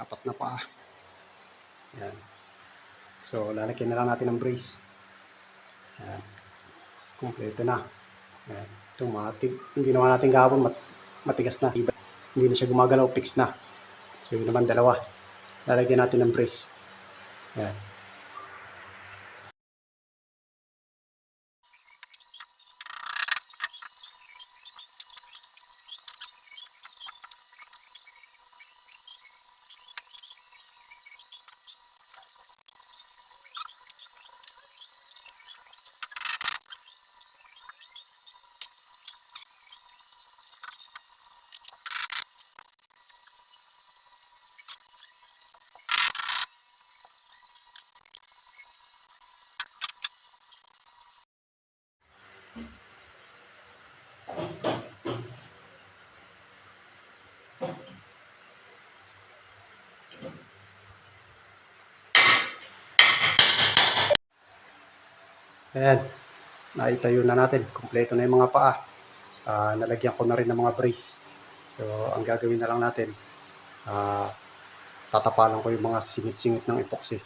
Apat na paa. Yan. So, lalagyan na lang natin ng brace. Yan. Kompleto na. Yan. Ito, yung ginawa natin kahapon, matigas na. Hindi na siya gumagalaw, fix na. So, yun naman dalawa. Lalagyan natin ng brace. Yan. Ayan. Naitayo na natin. Kompleto na yung mga paa. Nalagyan ko na rin ng mga brace. So, ang gagawin na lang natin, tatapalan ko yung mga singit-singit ng epoxy.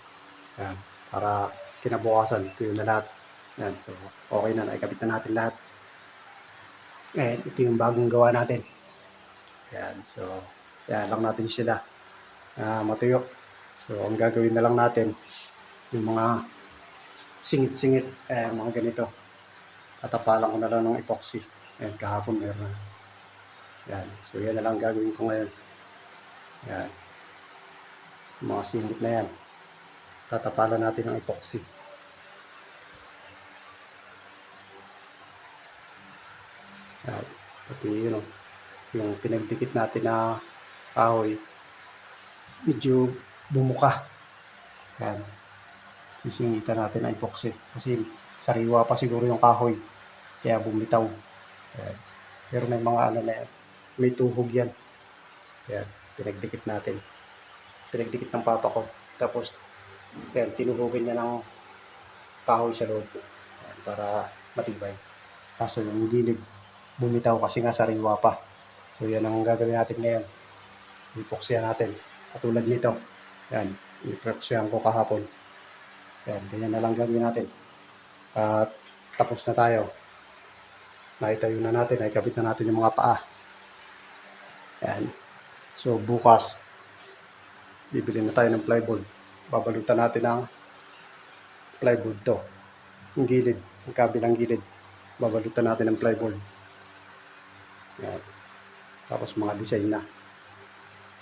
Ayan. Para kinabukasan, ito yun na lahat. Ayan. So, okay na. Naikabit na natin lahat. Ayan. Ito yung bagong gawa natin. Ayan. So, ayan lang natin sila. Matuyo. So, ang gagawin na lang natin, yung mga singit-singit, mga ganito. Tatapalan ko na lang ng epoxy. Ayan, kahapon meron na. Ayan. So, yan na lang gagawin ko ngayon. Ayan. Mga singit na yan. Tatapalan natin ng epoxy. Ayan. Pati yun, yung pinagdikit natin na kahoy, medyo bumuka. Ayan. Sisingitan natin ng epoxy. Kasi sariwa pa siguro yung kahoy. Kaya bumitaw. Ayan. Pero may mga ano na yan. May tuhog yan. Ayan. Pinagdikit natin. Pinagdikit ng papa ko. Tapos, ayan, tinuhugin niya ng kahoy sa loob. Ayan, para matibay. Kaso yung gilid, bumitaw kasi nga sariwa pa. So, yan ang gagawin natin ngayon. Epoxyan natin. Katulad nito. Ayan. Epoxyan ko kahapon. Ayan. Ganyan na lang gagawin natin. At tapos na tayo. Naitayo na natin. Naikabit na natin yung mga paa. Ayan. So, bukas, bibili na tayo ng plywood. Babalutan natin ang plywood to. Yung gilid. Yung kabilang gilid. Babalutan natin ng plywood. Ayan. Tapos mga design na.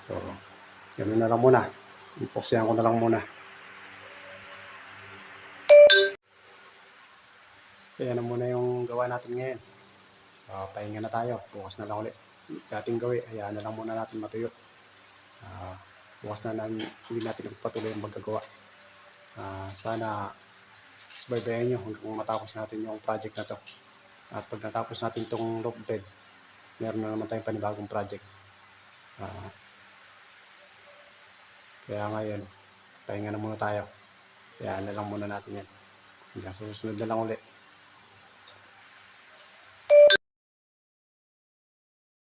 So, ganoon na lang muna. Epoxyan ko na lang muna. Kaya na muna yung gawa natin ngayon. Pahinga na tayo. Bukas na lang ulit. Dating gawin, hayaan na lang muna natin matuyo. Bukas na namin, hindi natin patuloy ang magagawa. Sana subaybayan nyo hanggang matapos natin yung project na to. At pag natapos natin itong loft bed, meron na naman tayong panibagong project. Kaya ngayon, pahinga na muna tayo. Hayaan na lang muna natin yan. Hanggang susunod na lang ulit.